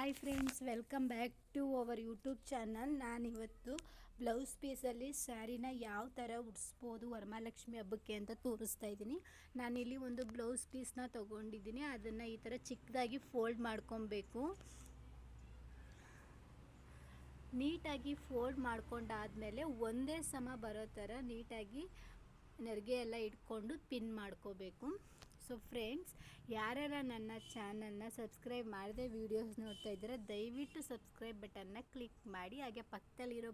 Hi friends, welcome back to our YouTube channel. ನಾನಿವತ್ತು blouse ಪೀಸಲ್ಲಿ ಸ್ಯಾರಿನ ಯಾವ ಥರ ಉಡಿಸ್ಬೋದು ವರಮಹಾಲಕ್ಷ್ಮಿ ಹಬ್ಬಕ್ಕೆ ಅಂತ ತೋರಿಸ್ತಾ ಇದ್ದೀನಿ. ನಾನಿಲ್ಲಿ ಒಂದು ಬ್ಲೌಸ್ ಪೀಸ್ನ ತೊಗೊಂಡಿದ್ದೀನಿ. ಅದನ್ನು ಈ ಥರ ಚಿಕ್ಕದಾಗಿ ಫೋಲ್ಡ್ ಮಾಡ್ಕೊಬೇಕು. ನೀಟಾಗಿ ಫೋಲ್ಡ್ ಮಾಡ್ಕೊಂಡಾದಮೇಲೆ ಒಂದೇ ಸಮ ಬರೋ ಥರ ನೀಟಾಗಿ ನೆರಿಗೆ ಎಲ್ಲ ಇಟ್ಕೊಂಡು ಪಿನ್ ಮಾಡ್ಕೋಬೇಕು. ಸೊ ಫ್ರೆಂಡ್ಸ್, ಯಾರ್ಯಾರ ನನ್ನ ಚಾನಲ್ನ ಸಬ್ಸ್ಕ್ರೈಬ್ ಮಾಡದೆ ವೀಡಿಯೋಸ್ ನೋಡ್ತಾ ಇದ್ದೀರಾ, ದಯವಿಟ್ಟು ಸಬ್ಸ್ಕ್ರೈಬ್ ಬಟನ್ನ ಕ್ಲಿಕ್ ಮಾಡಿ, ಹಾಗೆ ಪಕ್ಕದಲ್ಲಿರೋ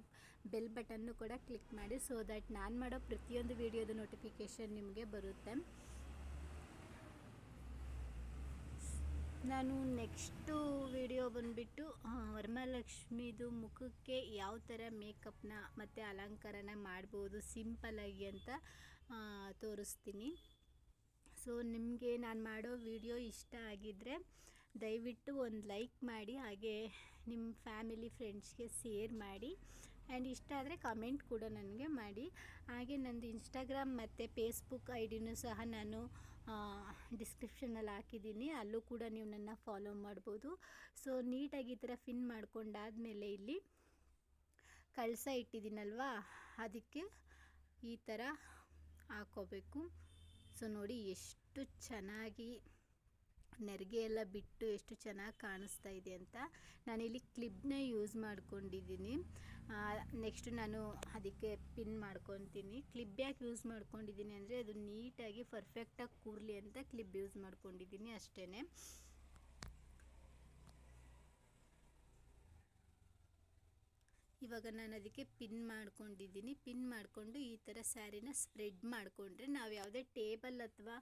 ಬೆಲ್ ಬಟನ್ನು ಕೂಡ ಕ್ಲಿಕ್ ಮಾಡಿ, ಸೊ ದಟ್ ನಾನು ಮಾಡೋ ಪ್ರತಿಯೊಂದು ವೀಡಿಯೋದ ನೋಟಿಫಿಕೇಷನ್ ನಿಮಗೆ ಬರುತ್ತೆ. ನಾನು ನೆಕ್ಸ್ಟು ವಿಡಿಯೋ ಬಂದುಬಿಟ್ಟು ವರಮಹಾಲಕ್ಷ್ಮಿದು ಮುಖಕ್ಕೆ ಯಾವ ಥರ ಮೇಕಪ್ನ ಮತ್ತು ಅಲಂಕಾರನ ಮಾಡ್ಬೋದು ಸಿಂಪಲ್ಲಾಗಿ ಅಂತ ತೋರಿಸ್ತೀನಿ. ಸೊ ನಿಮಗೆ ನಾನು ಮಾಡೋ ವಿಡಿಯೋ ಇಷ್ಟ ಆಗಿದ್ದರೆ ದಯವಿಟ್ಟು ಒಂದು ಲೈಕ್ ಮಾಡಿ, ಹಾಗೆ ನಿಮ್ಮ ಫ್ಯಾಮಿಲಿ ಫ್ರೆಂಡ್ಸ್ಗೆ ಶೇರ್ ಮಾಡಿ, ಆ್ಯಂಡ್ ಇಷ್ಟ ಆದರೆ ಕಮೆಂಟ್ ಕೂಡ ನನಗೆ ಮಾಡಿ. ಹಾಗೆ ನಂದು ಇನ್ಸ್ಟಾಗ್ರಾಮ್ ಮತ್ತು ಫೇಸ್ಬುಕ್ ಐಡಿನೂ ಸಹ ನಾನು ಡಿಸ್ಕ್ರಿಪ್ಷನಲ್ಲಿ ಹಾಕಿದ್ದೀನಿ, ಅಲ್ಲೂ ಕೂಡ ನೀವು ನನ್ನ ಫಾಲೋ ಮಾಡ್ಬೋದು. ಸೊ ನೀಟಾಗಿ ಈ ಥರ ಪಿನ್ ಮಾಡ್ಕೊಂಡಾದಮೇಲೆ ಇಲ್ಲಿ ಕಳಸ ಇಟ್ಟಿದ್ದೀನಲ್ವಾ, ಅದಕ್ಕೆ ಈ ಥರ ಹಾಕೋಬೇಕು. ಸೊ ನೋಡಿ ಎಷ್ಟು ಚೆನ್ನಾಗಿ ನೆರಿಗೆ ಎಲ್ಲ ಬಿಟ್ಟು ಎಷ್ಟು ಚೆನ್ನಾಗಿ ಕಾಣಿಸ್ತಾ ಇದೆ ಅಂತ. ನಾನಿಲ್ಲಿ ಕ್ಲಿಪ್ನ ಯೂಸ್ ಮಾಡ್ಕೊಂಡಿದ್ದೀನಿ. ನೆಕ್ಸ್ಟ್ ನಾನು ಅದಕ್ಕೆ ಪಿನ್ ಮಾಡ್ಕೊತೀನಿ. ಕ್ಲಿಪ್ ಯಾಕೆ ಯೂಸ್ ಮಾಡ್ಕೊಂಡಿದ್ದೀನಿ ಅಂದರೆ ಅದು ನೀಟಾಗಿ ಪರ್ಫೆಕ್ಟಾಗಿ ಕೂರಲಿ ಅಂತ ಕ್ಲಿಪ್ ಯೂಸ್ ಮಾಡ್ಕೊಂಡಿದ್ದೀನಿ ಅಷ್ಟೇ. ಇವಾಗ ನಾನು ಅದಕ್ಕೆ ಪಿನ್ ಮಾಡ್ಕೊಂಡಿದ್ದೀನಿ. ಪಿನ್ ಮಾಡಿಕೊಂಡು ಈ ಥರ ಸ್ಯಾರಿನ ಸ್ಪ್ರೆಡ್ ಮಾಡಿಕೊಂಡ್ರೆ ನಾವು ಯಾವುದೇ ಟೇಬಲ್ ಅಥವಾ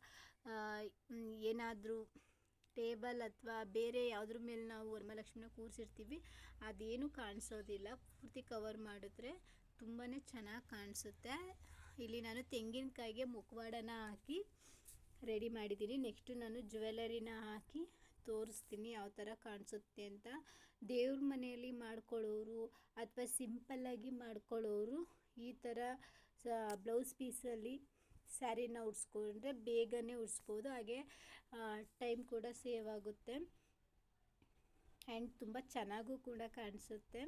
ಏನಾದರೂ ಟೇಬಲ್ ಅಥವಾ ಬೇರೆ ಯಾವುದ್ರ ಮೇಲೆ ನಾವು ವರಮಹಾಲಕ್ಷ್ಮಿನ ಕೂರಿಸಿರ್ತೀವಿ ಅದೇನು ಕಾಣಿಸೋದಿಲ್ಲ. ಪೂರ್ತಿ ಕವರ್ ಮಾಡಿದ್ರೆ ತುಂಬಾ ಚೆನ್ನಾಗಿ ಕಾಣಿಸುತ್ತೆ. ಇಲ್ಲಿ ನಾನು ತೆಂಗಿನಕಾಯಿಗೆ ಮುಖವಾಡನ ಹಾಕಿ ರೆಡಿ ಮಾಡಿದ್ದೀನಿ. ನೆಕ್ಸ್ಟು ನಾನು ಜ್ಯುವೆಲರಿನ ಹಾಕಿ ತೋರಿಸ್ತೀನಿ ಯಾವ ಥರ ಕಾಣಿಸುತ್ತೆ ಅಂತ. ದೇವ್ರ ಮನೆಯಲ್ಲಿ ಮಾಡ್ಕೊಳ್ಳೋರು ಅಥವಾ ಸಿಂಪಲ್ಲಾಗಿ ಮಾಡ್ಕೊಳ್ಳೋರು ಈ ಥರ ಬ್ಲೌಸ್ ಪೀಸಲ್ಲಿ ಸ್ಯಾರಿನ ಉಡಿಸ್ಕೊಂಡ್ರೆ ಬೇಗನೆ ಉಡಿಸ್ಬೋದು, ಹಾಗೆ ಟೈಮ್ ಕೂಡ ಸೇವ್ ಆಗುತ್ತೆ ಆ್ಯಂಡ್ ತುಂಬ ಚೆನ್ನಾಗೂ ಕೂಡ ಕಾಣಿಸುತ್ತೆ.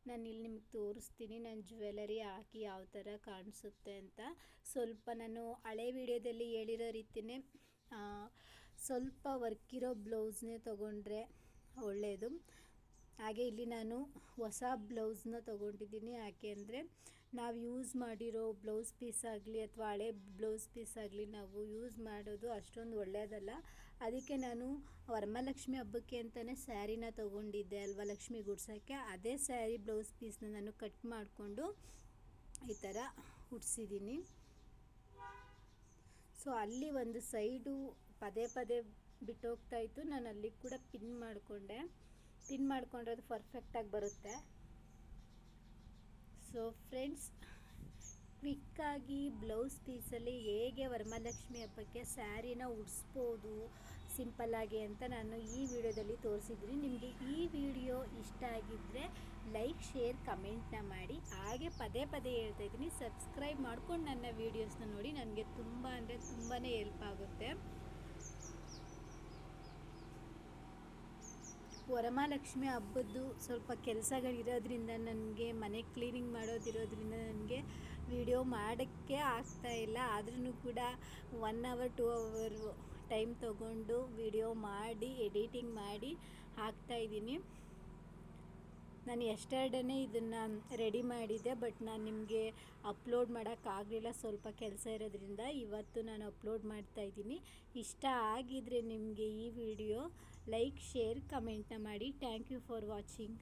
ನಾನು ಇಲ್ಲಿ ನಿಮ್ಗೆ ತೋರಿಸ್ತೀನಿ ನಾನು ಜ್ಯುವೆಲರಿ ಹಾಕಿ ಯಾವ ಥರ ಕಾಣಿಸುತ್ತೆ ಅಂತ. ಸ್ವಲ್ಪ ನಾನು ಹಳೆ ವಿಡಿಯೋದಲ್ಲಿ ಹೇಳಿರೋ ರೀತಿಯೇ ಸ್ವಲ್ಪ ವರ್ಕಿರೋ ಬ್ಲೌಸ್ನೇ ತೊಗೊಂಡ್ರೆ ಒಳ್ಳೆಯದು. ಹಾಗೆ ಇಲ್ಲಿ ನಾನು ಹೊಸ ಬ್ಲೌಸ್ನ ತೊಗೊಂಡಿದ್ದೀನಿ. ಯಾಕೆ ಅಂದರೆ ನಾವು ಯೂಸ್ ಮಾಡಿರೋ ಬ್ಲೌಸ್ ಪೀಸ್ ಆಗಲಿ ಅಥವಾ ಹಳೆ ಬ್ಲೌಸ್ ಪೀಸ್ ಆಗಲಿ ನಾವು ಯೂಸ್ ಮಾಡೋದು ಅಷ್ಟೊಂದು ಒಳ್ಳೆಯದಲ್ಲ. ಅದಕ್ಕೆ ನಾನು ವರಮಹಾಲಕ್ಷ್ಮಿ ಹಬ್ಬಕ್ಕೆ ಅಂತಲೇ ಸ್ಯಾರಿನ ತೊಗೊಂಡಿದ್ದೆ ಅಲ್ವಾ ಲಕ್ಷ್ಮಿ ಗುಡ್ಸೋಕ್ಕೆ. ಅದೇ ಸ್ಯಾರಿ ಬ್ಲೌಸ್ ಪೀಸ್ನ ನಾನು ಕಟ್ ಮಾಡಿಕೊಂಡು ಈ ಥರ ಉಡ್ಸಿದ್ದೀನಿ. ಸೊ ಅಲ್ಲಿ ಒಂದು ಸೈಡು ಪದೇ ಪದೇ ಬಿಟ್ಟೋಗ್ತಾಯಿತ್ತು, ನಾನು ಅಲ್ಲಿ ಕೂಡ ಪಿನ್ ಮಾಡಿಕೊಂಡೆ. ಪಿನ್ ಮಾಡಿಕೊಂಡ್ರೆ ಅದು ಪರ್ಫೆಕ್ಟಾಗಿ ಬರುತ್ತೆ. ಸೊ ಫ್ರೆಂಡ್ಸ್, ಕ್ವಿಕ್ಕಾಗಿ ಬ್ಲೌಸ್ ಪೀಸಲ್ಲಿ ಹೇಗೆ ವರಮಹಾಲಕ್ಷ್ಮಿ ಹಬ್ಬಕ್ಕೆ ಸ್ಯಾರಿನ ಉಡಿಸ್ಬೋದು ಸಿಂಪಲ್ಲಾಗಿ ಅಂತ ನಾನು ಈ ವಿಡಿಯೋದಲ್ಲಿ ತೋರಿಸಿದ್ದೀನಿ. ನಿಮಗೆ ಈ ವಿಡಿಯೋ ಇಷ್ಟ ಆಗಿದ್ದರೆ ಲೈಕ್, ಶೇರ್, ಕಮೆಂಟ್ನ ಮಾಡಿ. ಹಾಗೆ ಪದೇ ಪದೇ ಹೇಳ್ತಾ ಇದ್ದೀನಿ, ಸಬ್ಸ್ಕ್ರೈಬ್ ಮಾಡ್ಕೊಂಡು ನನ್ನ ವೀಡಿಯೋಸ್ನ ನೋಡಿ. ನನಗೆ ತುಂಬ ಅಂದರೆ ತುಂಬಾ ಹೆಲ್ಪ್ ಆಗುತ್ತೆ. ವರಮಹಾಲಕ್ಷ್ಮಿ ಹಬ್ಬದ್ದು ಸ್ವಲ್ಪ ಕೆಲಸಗಳಿರೋದ್ರಿಂದ, ನನಗೆ ಮನೆ ಕ್ಲೀನಿಂಗ್ ಮಾಡೋದಿರೋದ್ರಿಂದ ನನಗೆ ವಿಡಿಯೋ ಮಾಡೋಕ್ಕೆ ಆಗ್ತಾಯಿಲ್ಲ. ಆದ್ರೂ ಕೂಡ 1 hour 2 hour ಟೈಮ್ ತೊಗೊಂಡು ವಿಡಿಯೋ ಮಾಡಿ ಎಡಿಟಿಂಗ್ ಮಾಡಿ ಹಾಕ್ತಾಯಿದ್ದೀನಿ. ನಾನು ಯಸ್ಟರ್ಡೇನೇ ಇದನ್ನು ರೆಡಿ ಮಾಡಿದ್ದೆ, ಬಟ್ ನಾನು ನಿಮಗೆ ಅಪ್ಲೋಡ್ ಮಾಡೋಕ್ಕಾಗಲಿಲ್ಲ, ಸ್ವಲ್ಪ ಕೆಲಸ ಇರೋದ್ರಿಂದ. ಇವತ್ತು ನಾನು ಅಪ್ಲೋಡ್ ಮಾಡ್ತಾಯಿದ್ದೀನಿ. ಇಷ್ಟ ಆಗಿದರೆ ನಿಮಗೆ ಈ ವಿಡಿಯೋ ಲೈಕ್, ಶೇರ್, ಕಮೆಂಟ್ನ ಮಾಡಿ. Thank you for watching.